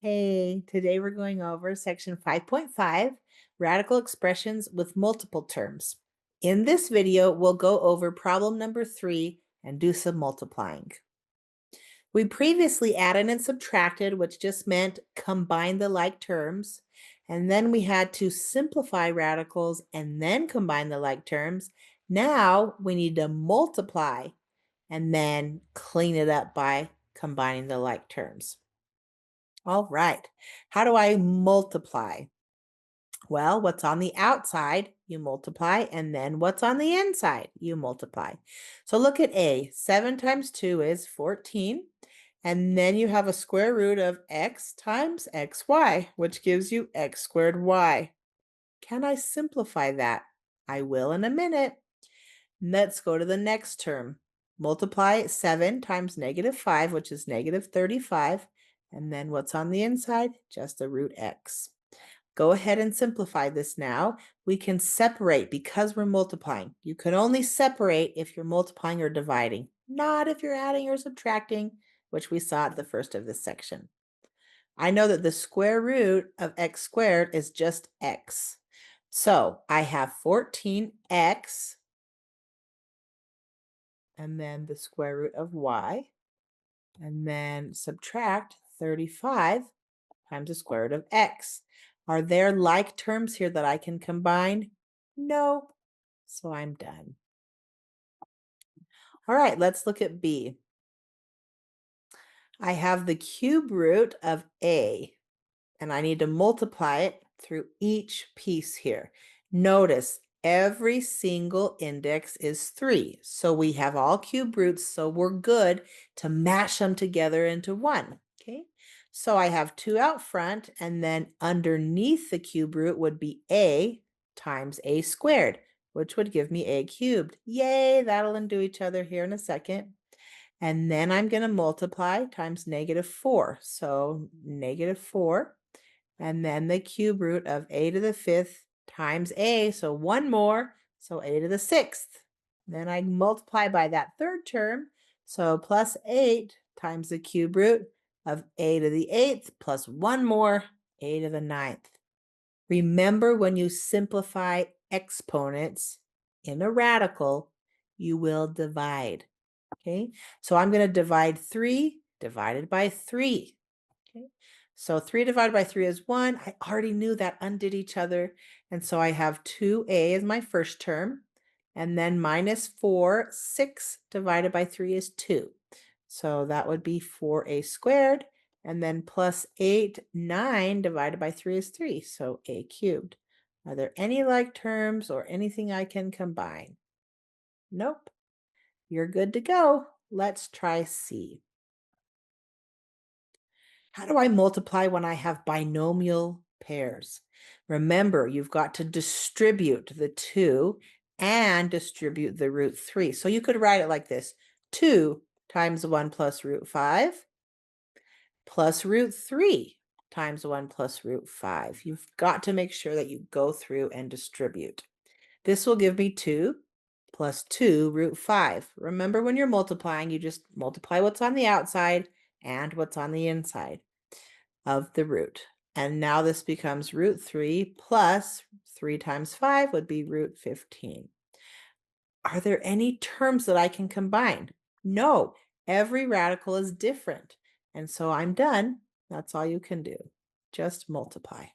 Hey, today we're going over section 5.5, radical expressions with multiple terms. In this video, we'll go over problem number 3 and do some multiplying. We previously added and subtracted, which just meant combine the like terms. And then we had to simplify radicals and then combine the like terms. Now we need to multiply and then clean it up by combining the like terms. All right. How do I multiply? Well, what's on the outside, you multiply, and then what's on the inside, you multiply. So look at A. 7 times 2 is 14. And then you have a square root of x times xy, which gives you x squared y. Can I simplify that? I will in a minute. Let's go to the next term. Multiply 7 times -5, which is -35. And then what's on the inside? Just the root x. Go ahead and simplify this now. We can separate because we're multiplying. You can only separate if you're multiplying or dividing, not if you're adding or subtracting, which we saw at the first of this section. I know that the square root of x squared is just x. So I have 14x and then the square root of y, and then subtract 35 times the square root of x. Are there like terms here that I can combine? No. So I'm done. All right, let's look at B. I have the cube root of A, and I need to multiply it through each piece here. Notice every single index is 3. So we have all cube roots, so we're good to mash them together into one. Okay, so I have 2 out front, and then underneath the cube root would be A times A squared, which would give me A cubed. Yay, that'll undo each other here in a second. And then I'm going to multiply times -4. So -4. And then the cube root of a to the 5th times a. So one more. So a to the 6th. Then I multiply by that third term. So plus 8 times the cube root of a to the 8th plus one more, a to the 9th. Remember, when you simplify exponents in a radical, you will divide. Okay, so I'm going to divide 3 divided by 3. Okay, so 3 divided by 3 is 1. I already knew that undid each other. And so I have 2a as my first term. And then -4, 6 divided by 3 is 2. So that would be 4a squared. And then plus 8, 9 divided by 3 is 3. So a cubed. Are there any like terms or anything I can combine? Nope. You're good to go. Let's try C. How do I multiply when I have binomial pairs? Remember, you've got to distribute the 2 and distribute the root 3. So you could write it like this: 2 times 1 plus root 5 plus root 3 times 1 plus root 5. You've got to make sure that you go through and distribute. This will give me 2 plus 2 root 5. Remember, when you're multiplying, you just multiply what's on the outside and what's on the inside of the root. And now this becomes root 3 plus 3 times 5 would be root 15. Are there any terms that I can combine? No, every radical is different. And so I'm done. That's all you can do. Just multiply.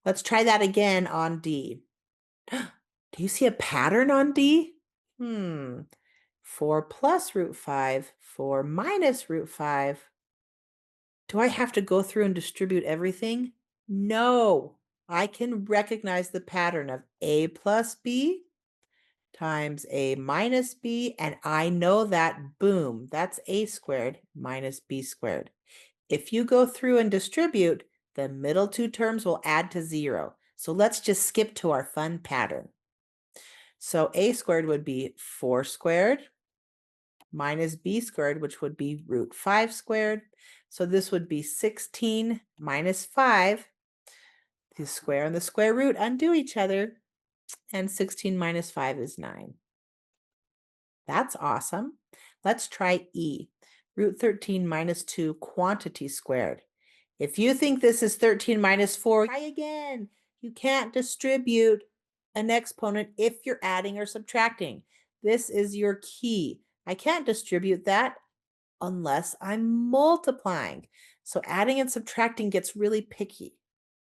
Let's try that again on D. Do you see a pattern on D? 4 plus root 5, 4 minus root 5. Do I have to go through and distribute everything? No. I can recognize the pattern of a plus b times a minus b, and I know that, boom, that's a squared minus b squared. If you go through and distribute, the middle two terms will add to 0. So let's just skip to our fun pattern. So a squared would be 4 squared minus b squared, which would be root 5 squared. So this would be 16 minus 5. The square and the square root undo each other, and 16 minus 5 is 9. That's awesome. Let's try E. Root 13 minus 2 quantity squared. If you think this is 13 minus 4, try again. You can't distribute an exponent if you're adding or subtracting. This is your key. I can't distribute that unless I'm multiplying. So adding and subtracting gets really picky.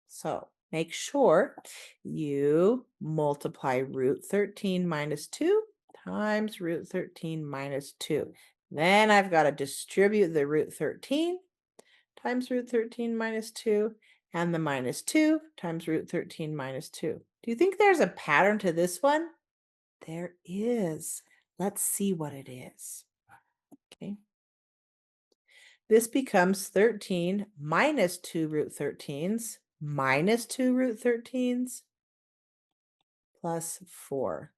So make sure you multiply root 13 minus 2 times root 13 minus 2. Then I've got to distribute the root 13 times root 13 minus 2 and the minus 2 times root 13 minus 2. Do you think there's a pattern to this one? There is. Let's see what it is. Okay. This becomes 13 minus 2 root 13s minus 2 root 13s plus 4.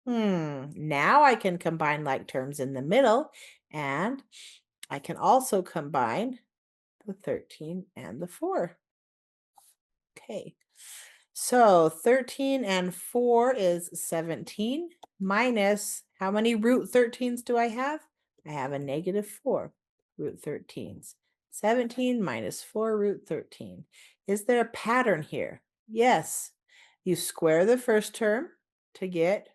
Now I can combine like terms in the middle, and I can also combine the 13 and the 4. Okay, so 13 and 4 is 17 minus how many root 13s do I have? I have a negative 4 root 13s. 17 minus 4 root 13. Is there a pattern here? Yes. You square the first term to get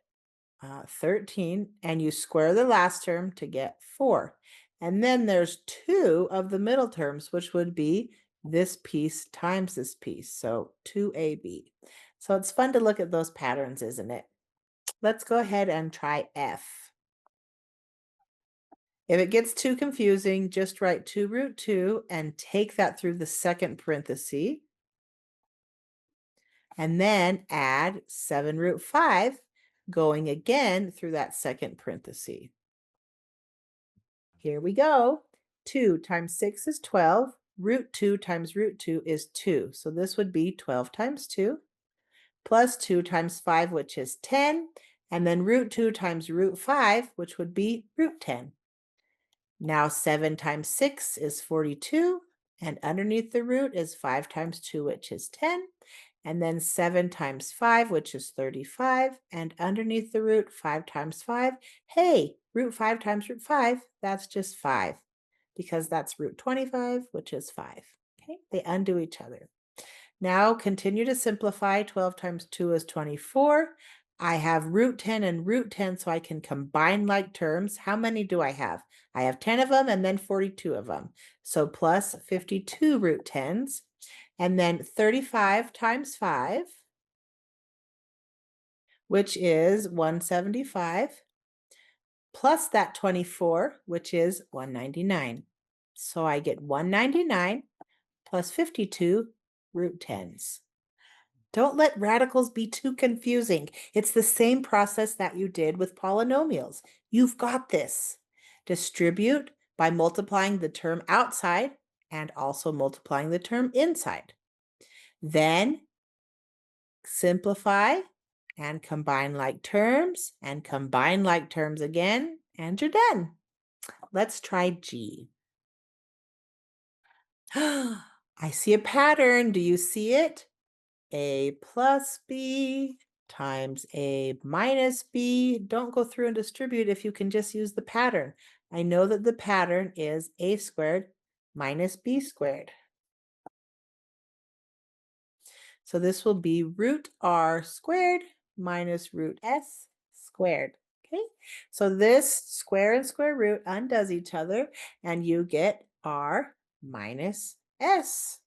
13, and you square the last term to get 4. And then there's 2 of the middle terms, which would be this piece times this piece, so 2ab. So it's fun to look at those patterns, isn't it? Let's go ahead and try F. If it gets too confusing, just write 2 root 2 and take that through the second parenthesis. And then add 7 root 5, going again through that second parenthesis. Here we go. 2 times 6 is 12. Root 2 times root 2 is 2. So this would be 12 times 2 plus 2 times 5, which is 10. And then root 2 times root 5, which would be root 10. Now 7 times 6 is 42. And underneath the root is 5 times 2, which is 10. And then 7 times 5, which is 35. And underneath the root, 5 times 5. Hey, root 5 times root 5, that's just 5. Because that's root 25, which is 5. Okay, they undo each other. Now continue to simplify. 12 times 2 is 24. I have root 10 and root 10, so I can combine like terms. How many do I have? I have 10 of them and then 42 of them. So plus 52 root 10s. And then 35 times 5, which is 175, plus that 24, which is 199. So I get 199 plus 52 root 10s. Don't let radicals be too confusing. It's the same process that you did with polynomials. You've got this. Distribute by multiplying the term outside and also multiplying the term inside. Then simplify and combine like terms and combine like terms again, and you're done. Let's try G. I see a pattern. Do you see it? A plus B times A minus B. Don't go through and distribute if you can just use the pattern. I know that the pattern is A squared minus B squared. So this will be root R squared minus root S squared. Okay, so this square and square root undoes each other, and you get R minus S.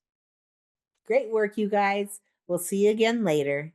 Great work, you guys. We'll see you again later.